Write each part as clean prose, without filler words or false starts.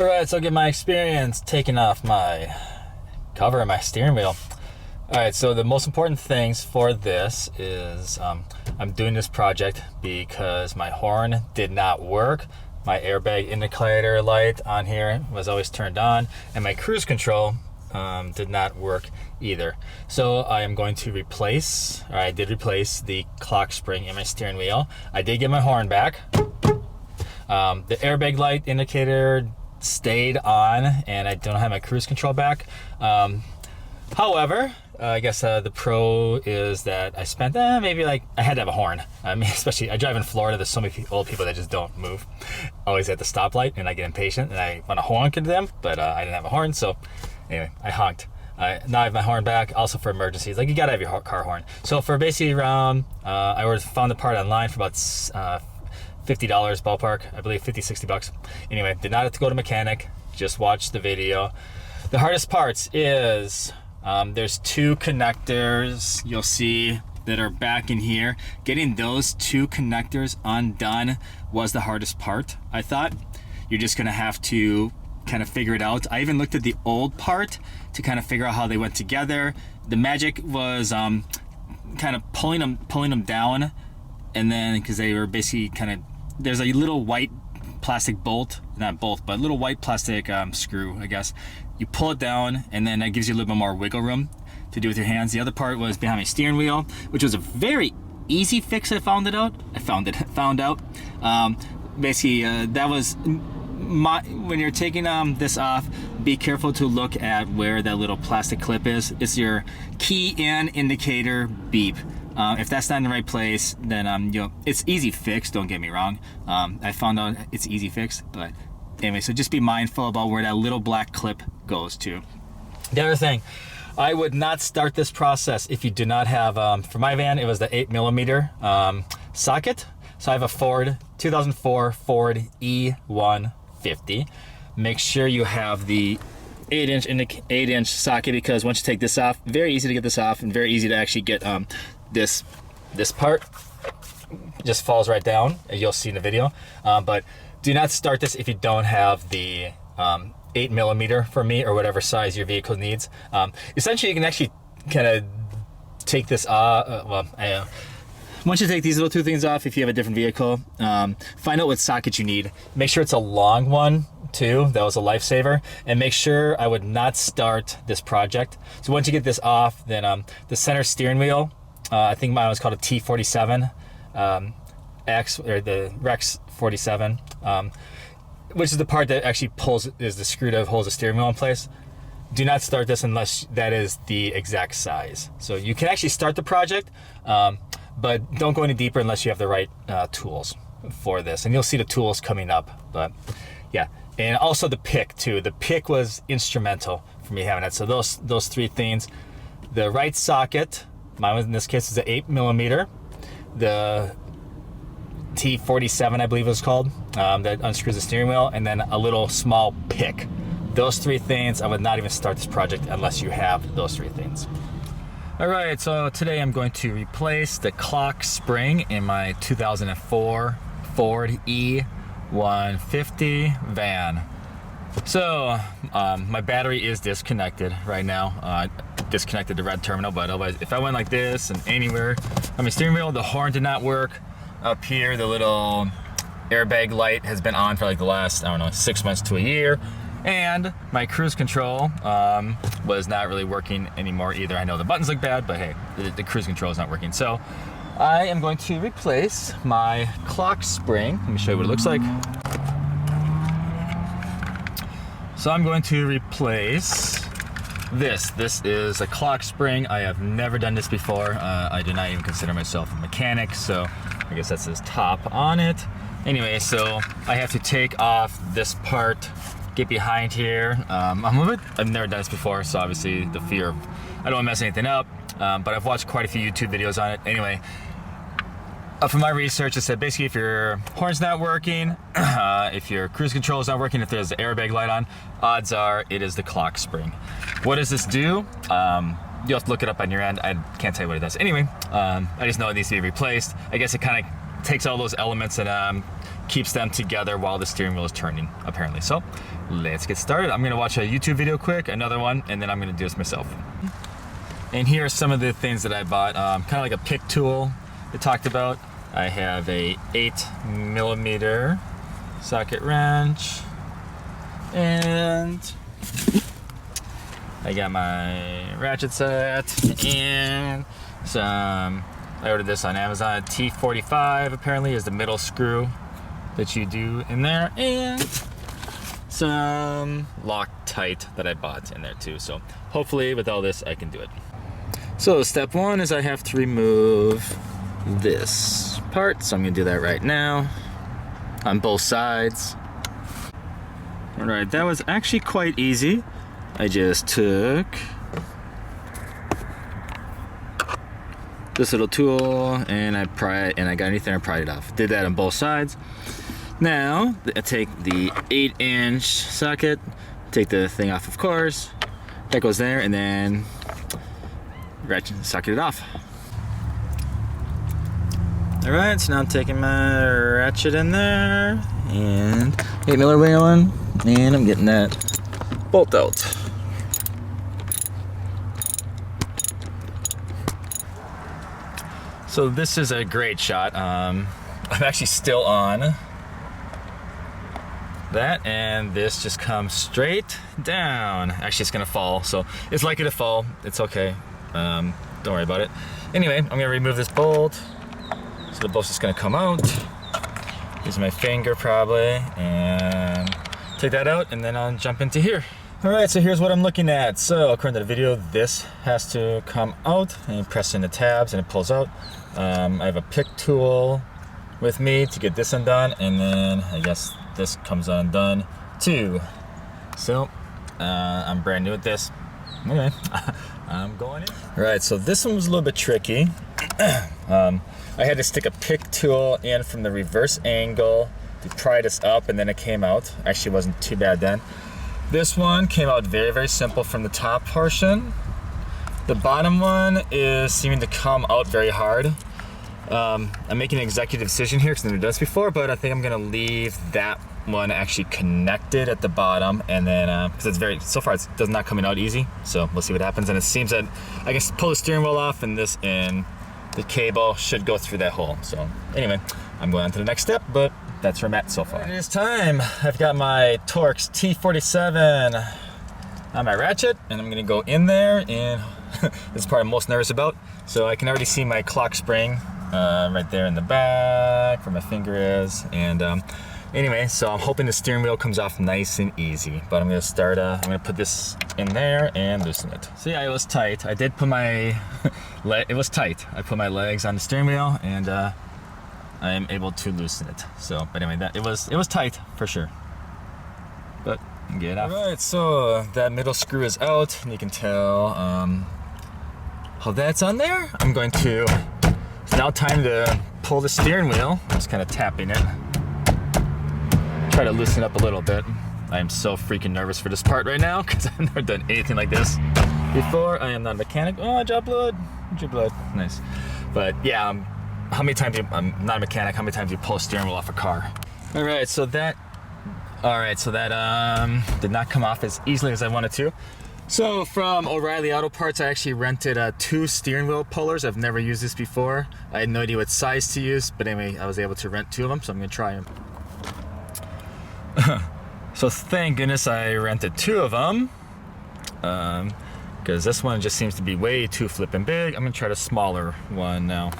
Alright, so I'll get my experience taking off my cover and my steering wheel. Alright, so the most important things for this is I'm doing this project because my horn did not work. My airbag indicator light on here was always turned on, and my cruise control did not work either. So I am going to replace, or I did replace the clock spring in my steering wheel. I did get my horn back. The airbag light indicator stayed on, and I don't have my cruise control back. However, I guess the pro is that I spent maybe like, I had to have a horn. I mean, especially I drive in Florida. There's so many old people that just don't move, always at the stoplight, and I get impatient and I want to honk into them, but I didn't have a horn. So anyway, I honked. Now I have my horn back, also for emergencies. Like, you gotta have your car horn. So for basically around, I found the part online for about $50 ballpark, I believe 50, 60 bucks. Anyway, did not have to go to mechanic, just watch the video. The hardest parts is, there's two connectors you'll see that are back in here. Getting those two connectors undone was the hardest part, I thought. You're just gonna have to kind of figure it out. I even looked at the old part to kind of figure out how they went together. The magic was kind of pulling them down, and then, because they were basically kind of, there's a little white plastic bolt, not bolt, but a little white plastic screw, I guess. You pull it down, and then that gives you a little bit more wiggle room to do with your hands. The other part was behind my steering wheel, which was a very easy fix. I found out. Basically, that was when you're taking this off, be careful to look at where that little plastic clip is. It's your key and indicator beep. If that's not in the right place, then it's easy fix, don't get me wrong. I found out it's easy fix, but anyway, so just be mindful about where that little black clip goes to. The other thing, I would not start this process if you do not have, for my van, it was the 8mm socket. So I have a 2004 Ford E-150. Make sure you have the 8-inch socket, because once you take this off, very easy to get this off and very easy to actually get this part just falls right down, and you'll see in the video. But do not start this if you don't have the 8mm for me, or whatever size your vehicle needs. Essentially, you can actually kind of take this off. Once you take these little two things off, if you have a different vehicle, find out what socket you need. Make sure it's a long one too. That was a lifesaver. And make sure, I would not start this project. So once you get this off, then the center steering wheel, I think mine was called a T47 X, or the Rex 47, which is the part that actually is the screw that holds the steering wheel in place. Do not start this unless that is the exact size. So you can actually start the project, but don't go any deeper unless you have the right tools for this. And you'll see the tools coming up, but yeah. And also the pick too. The pick was instrumental for me having it. So those three things: the right socket, mine was, in this case, is an 8mm. The T47, I believe it was called, that unscrews the steering wheel, and then a little small pick. Those three things, I would not even start this project unless you have those three things. Alright, so today I'm going to replace the clock spring in my 2004 Ford E-150 van. So, my battery is disconnected right now. Disconnected the red terminal, but otherwise, if I went like this and anywhere on my steering wheel, the horn did not work. Up here, the little airbag light has been on for like the last, I don't know, 6 months to a year. And my cruise control was not really working anymore either. I know the buttons look bad, but hey, the cruise control is not working. So I am going to replace my clock spring. Let me show you what it looks like. So I'm going to replace this. This is a clock spring. I have never done this before. I do not even consider myself a mechanic, so I guess that says top on it. Anyway, so I have to take off this part, get behind here. I've never done this before, so obviously the fear of, I don't want to mess anything up, but I've watched quite a few YouTube videos on it. Anyway, from my research, it said basically if your horn's not working, if your cruise control is not working, if there's the airbag light on, odds are it is the clock spring. What does this do? You'll have to look it up on your end. I can't tell you what it does. Anyway, I just know it needs to be replaced. I guess it kind of takes all those elements and keeps them together while the steering wheel is turning, apparently. So let's get started. I'm gonna watch a YouTube video quick, another one, and then I'm gonna do this myself. And here are some of the things that I bought. Kind of like a pick tool I talked about. I have a 8mm socket wrench, and I got my ratchet set, and some, I ordered this on Amazon. T45 apparently is the middle screw that you do in there, and some Loctite that I bought in there too. So hopefully with all this I can do it. So step one is I have to remove this part, so I'm gonna do that right now on both sides. All right, that was actually quite easy. I just took this little tool and I got underneath there and pried it off. Did that on both sides. Now I take the 8-inch socket, take the thing off, of course. That goes there, and then ratchet socket it off. All right, so now I'm taking my ratchet in there and 8mm one, and I'm getting that bolt out. So this is a great shot. I'm actually still on that, and this just comes straight down. Actually, it's gonna fall, so it's likely to fall. It's okay. Don't worry about it. Anyway, I'm gonna remove this bolt. So the bolt's just gonna come out. Use my finger probably, and take that out, and then I'll jump into here. All right, so here's what I'm looking at. So according to the video, this has to come out, and you press in the tabs and it pulls out. I have a pick tool with me to get this undone, and then I guess this comes undone too. So I'm brand new at this. Okay, I'm going in. All right, so this one was a little bit tricky. I had to stick a pick tool in from the reverse angle to pry this up, and then it came out. Actually, it wasn't too bad then. This one came out very, very simple from the top portion. The bottom one is seeming to come out very hard. I'm making an executive decision here because I've never done this before, but I think I'm gonna leave that one actually connected at the bottom, and then because it's so far it does not coming out easy, so we'll see what happens. And it seems that I can pull the steering wheel off, and the cable should go through that hole. So anyway, I'm going on to the next step, but that's where I'm at so far. It is time. I've got my Torx T47 on my ratchet, and I'm gonna go in there, and this is the part I'm most nervous about. So I can already see my clock spring right there in the back where my finger is, and anyway, so I'm hoping the steering wheel comes off nice and easy. But I'm gonna start, I'm gonna put this in there and loosen it. See, it was tight. I did put my, it was tight. I put my legs on the steering wheel, and I am able to loosen it. So, but anyway, it was tight for sure. But get it off. All right, so that middle screw is out, and you can tell how that's on there. I'm going to, it's now time to pull the steering wheel. I'm just kind of tapping it. Try to loosen up a little bit. I am so freaking nervous for this part right now because I've never done anything like this before. I am not a mechanic. Oh, I dropped blood. Nice. But yeah, how many times I'm not a mechanic, how many times you pull a steering wheel off a car? All right, so that did not come off as easily as I wanted to. So from O'Reilly Auto Parts, I actually rented 2 steering wheel pullers. I've never used this before. I had no idea what size to use, but anyway, I was able to rent 2 of them, so I'm gonna try them. So thank goodness I rented 2 of them, because this one just seems to be way too flippin' big. I'm gonna try the smaller one now.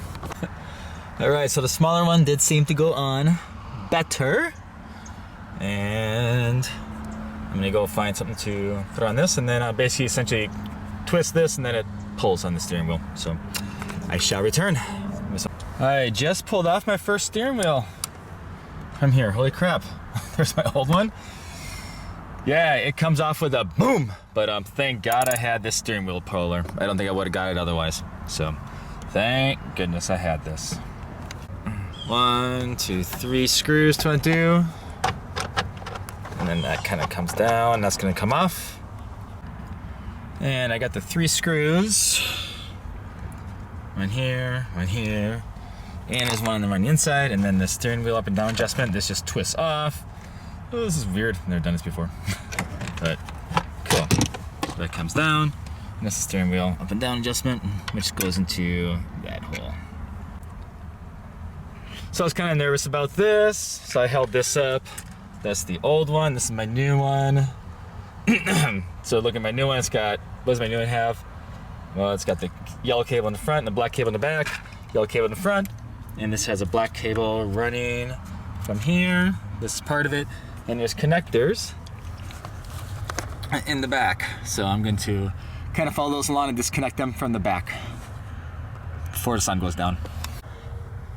All right, so the smaller one did seem to go on better, and I'm gonna go find something to put on this, and then basically essentially twist this, and then it pulls on the steering wheel. So I shall return. I just pulled off my first steering wheel from here. Holy crap. There's my old one. Yeah, it comes off with a boom, but thank God I had this steering wheel puller. I don't think I would have got it otherwise. So thank goodness I had this. 1, 2, 3 screws to undo. And then that kind of comes down, that's gonna come off. And I got the 3 screws. One here, And there's one on the inside, and then the steering wheel up and down adjustment, this just twists off. Oh, this is weird. Never done this before. But cool. So that comes down, and that's the steering wheel up and down adjustment, which goes into that hole. So I was kind of nervous about this, so I held this up. That's the old one. This is my new one. So look at my new one. It's got, what does my new one have? Well, it's got the yellow cable in the front and the black cable in the back. Yellow cable in the front, and this has a black cable running from here. This is part of it, and there's connectors in the back. So I'm going to kind of follow those along and disconnect them from the back before the sun goes down.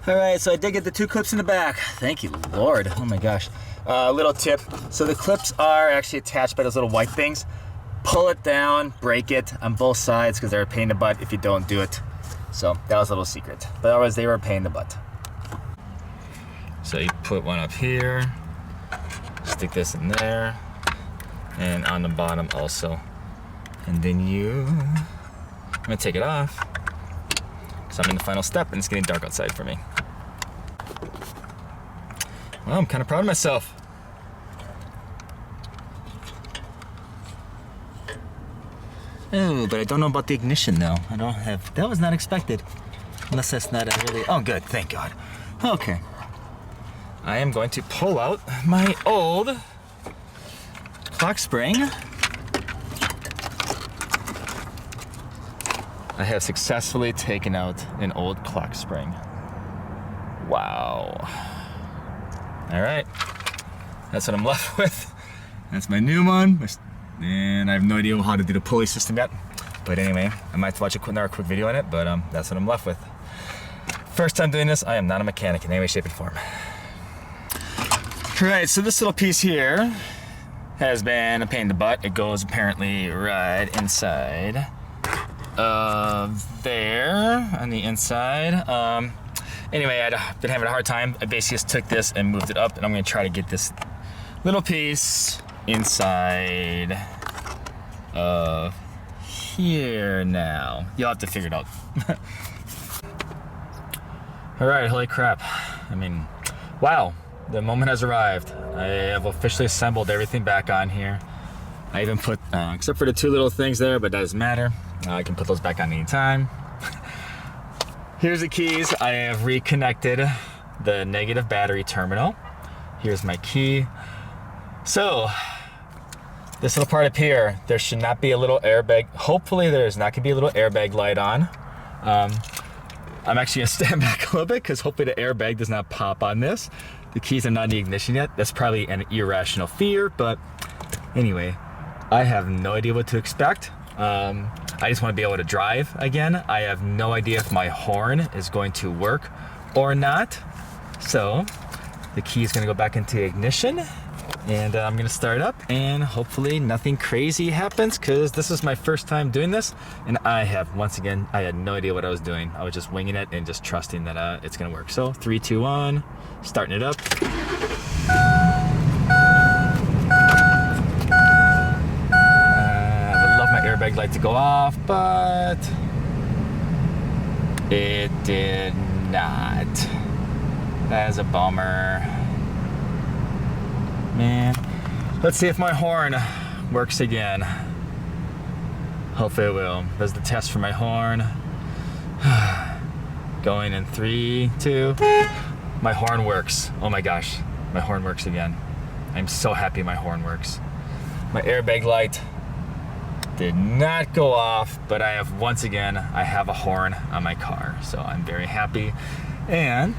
All right, so I did get the 2 clips in the back. Thank you, Lord. Oh my gosh. Little tip. So the clips are actually attached by those little white things. Pull it down, break it on both sides because they're a pain in the butt if you don't do it. So that was a little secret. But otherwise, they were a pain in the butt. So you put one up here, stick this in there, and on the bottom also. And then I'm gonna take it off because I'm in the final step and it's getting dark outside for me. Well, I'm kind of proud of myself. Oh, but I don't know about the ignition though. I don't have, that was not expected. Unless that's not a really, oh good, thank God. Okay. I am going to pull out my old clock spring. I have successfully taken out an old clock spring. Wow. All right, that's what I'm left with. That's my new one. And I have no idea how to do the pulley system yet. But anyway, I might have to watch another quick video on it, but that's what I'm left with. First time doing this, I am not a mechanic in any way, shape, or form. All right, so this little piece here has been a pain in the butt. It goes apparently right inside of there on the inside. Anyway, I've been having a hard time. I basically just took this and moved it up, and I'm gonna try to get this little piece inside of here now. You'll have to figure it out. All right, holy crap. I mean, wow, the moment has arrived. I have officially assembled everything back on here. I even put, except for the 2 little things there, but that doesn't matter. I can put those back on anytime. Here's the keys. I have reconnected the negative battery terminal. Here's my key. So, this little part up here, there should not be a little airbag. Hopefully there's not gonna be a little airbag light on. I'm actually gonna stand back a little bit because hopefully the airbag does not pop on this. The keys are not in the ignition yet. That's probably an irrational fear, but anyway, I have no idea what to expect. I just wanna be able to drive again. I have no idea if my horn is going to work or not. So, the key is gonna go back into ignition. And I'm gonna start up and hopefully nothing crazy happens because this is my first time doing this and I had no idea what I was doing. I was just winging it and just trusting that it's gonna work. So 3, 2, 1, starting it up. I would love my airbag light to go off, but it did not. That is a bummer. Man, let's see if my horn works again. Hopefully it will. There's the test for my horn. Going in 3, 2. My horn works. Oh my gosh, my horn works again. I'm so happy my horn works. My airbag light did not go off, but I have, once again, I have a horn on my car. So I'm very happy. And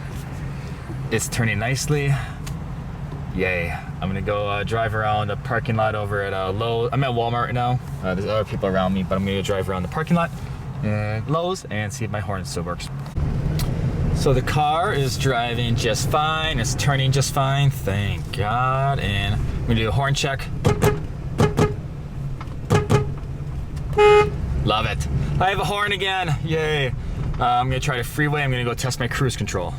it's turning nicely. Yay. I'm gonna go drive around the parking lot over at Lowe's. I'm at Walmart right now. There's other people around me, but I'm gonna drive around the parking lot at Lowe's and see if my horn still works. So the car is driving just fine. It's turning just fine, thank God. And I'm gonna do a horn check. Love it. I have a horn again, yay. I'm gonna try the freeway. I'm gonna go test my cruise control.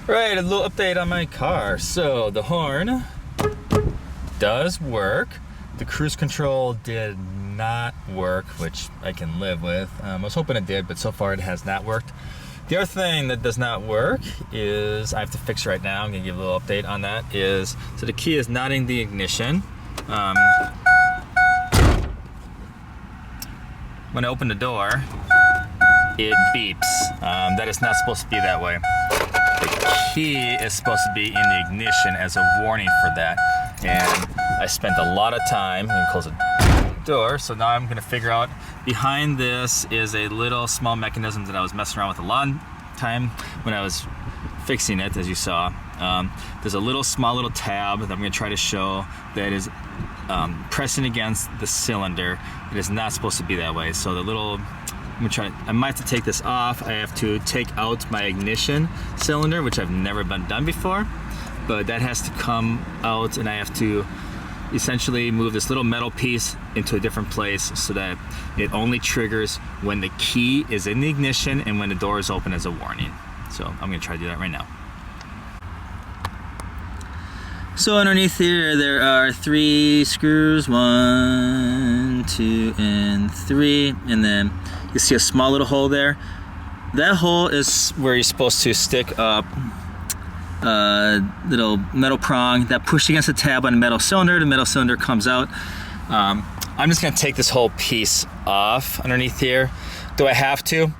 Right, a little update on my car. So the horn does work. The cruise control did not work, which I can live with. I was hoping it did, but so far it has not worked. The other thing that does not work is, I have to fix right now, I'm gonna give a little update on that, is, so the key is not in the ignition. When I open the door, it beeps. That is not supposed to be that way. The key is supposed to be in the ignition as a warning for that. And I spent a lot of time, and close the door, so now I'm gonna figure out, behind this is a little small mechanism that I was messing around with a long time when I was fixing it, as you saw. There's a small little tab that I'm gonna try to show that is pressing against the cylinder. It is not supposed to be that way. So the little, I might have to take this off. I have to take out my ignition cylinder, which I've never done before, but that has to come out, and I have to essentially move this little metal piece into a different place so that it only triggers when the key is in the ignition and when the door is open as a warning. So I'm gonna try to do that right now. So underneath here, there are 3 screws, 1, 2, and 3, and then you see a small little hole there. That hole is where you're supposed to stick up a little metal prong that pushed against the tab on the metal cylinder. The metal cylinder comes out. I'm just gonna take this whole piece off underneath here. Do I have to?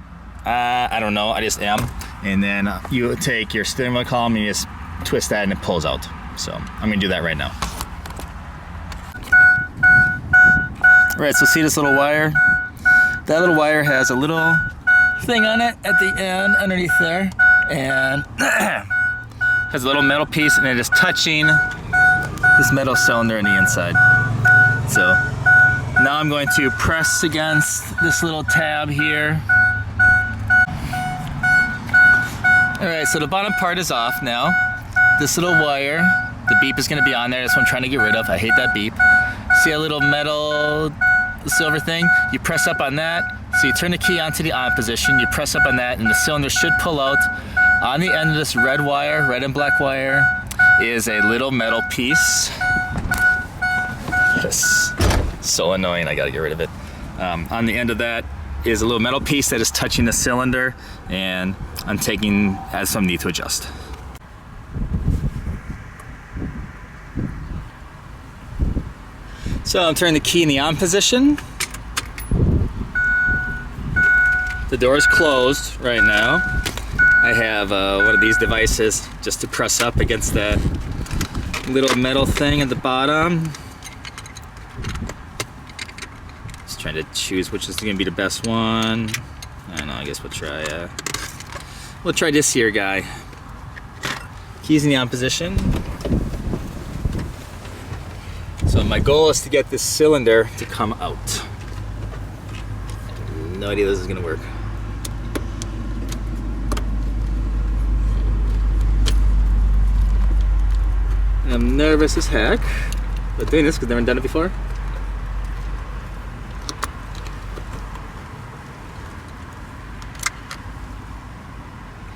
I don't know, I just am. And then you take your steering wheel column and you just twist that and it pulls out. So I'm gonna do that right now. All right, so see this little wire? That little wire has a little thing on it at the end underneath there, and has a little metal piece, and it is touching this metal cylinder on the inside. So now I'm going to press against this little tab here. All right, so the bottom part is off now. This little wire, the beep is gonna be on there. That's what I'm trying to get rid of. I hate that beep. See a little metal silver thing? You press up on that. So you turn the key onto the on position, you press up on that, and the cylinder should pull out. On the end of this red wire, red and black wire, is a little metal piece. That's so annoying, I gotta get rid of it. On the end of that is a little metal piece that is touching the cylinder, and I'm taking as some need to adjust. So I'm turning the key in the on position. The door is closed right now. I have one of these devices just to press up against that little metal thing at the bottom. Just trying to choose which is gonna be the best one. I don't know, I guess we'll try this here guy. Keys in the on position. So my goal is to get this cylinder to come out. No idea this is gonna work. I'm nervous as heck about doing this because I've never done it before.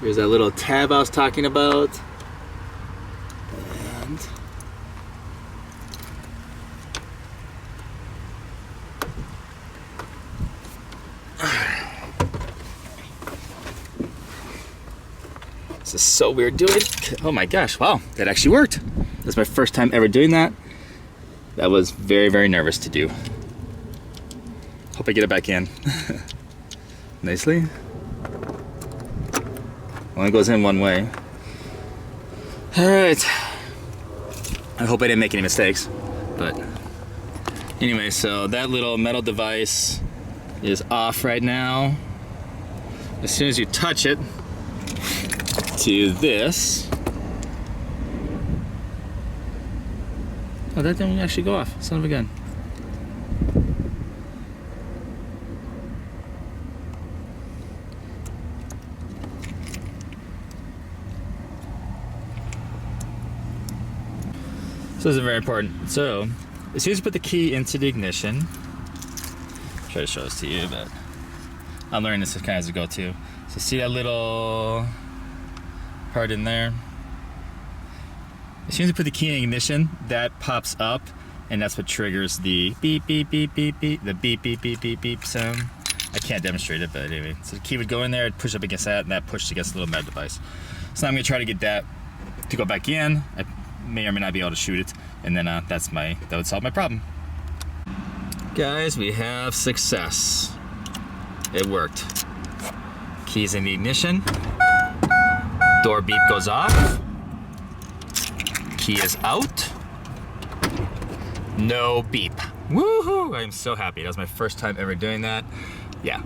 Here's that little tab I was talking about. And this is so weird doing it. Oh my gosh, wow, that actually worked. That's my first time ever doing that. That was very, very nervous to do. Hope I get it back in. Nicely. Only goes in one way. All right. I hope I didn't make any mistakes, but anyway, so that little metal device is off right now. As soon as you touch it to this, oh, that didn't actually go off, son of a gun. So this is very important. So as soon as you put the key into the ignition, I'll try to show this to you, but I'm learning this kind of as we go too. So see that little part in there? As soon as you put the key in ignition, that pops up, and that's what triggers the beep, beep, beep, beep, beep, the beep, beep, beep, beep, beep sound. I can't demonstrate it, but anyway. So the key would go in there, I'd push up against that, and that pushed against the little metal device. So now I'm gonna try to get that to go back in. I may or may not be able to shoot it, and then that would solve my problem. Guys, we have success. It worked. Keys in the ignition. Door beep goes off. Key is out. No beep. Woohoo! I'm so happy. That was my first time ever doing that. Yeah.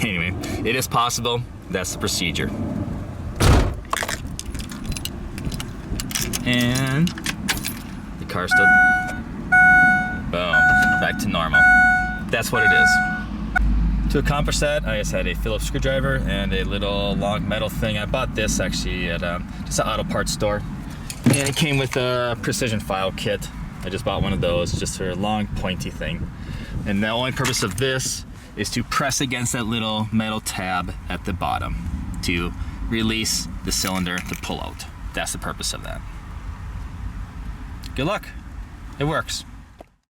Anyway, it is possible. That's the procedure. And the car still. Boom. Back to normal. That's what it is. To accomplish that, I just had a Phillips screwdriver and a little long metal thing. I bought this actually at just an auto parts store. And it came with a precision file kit. I just bought one of those just for a long pointy thing. And the only purpose of this is to press against that little metal tab at the bottom to release the cylinder to pull out. That's the purpose of that. Good luck. It works.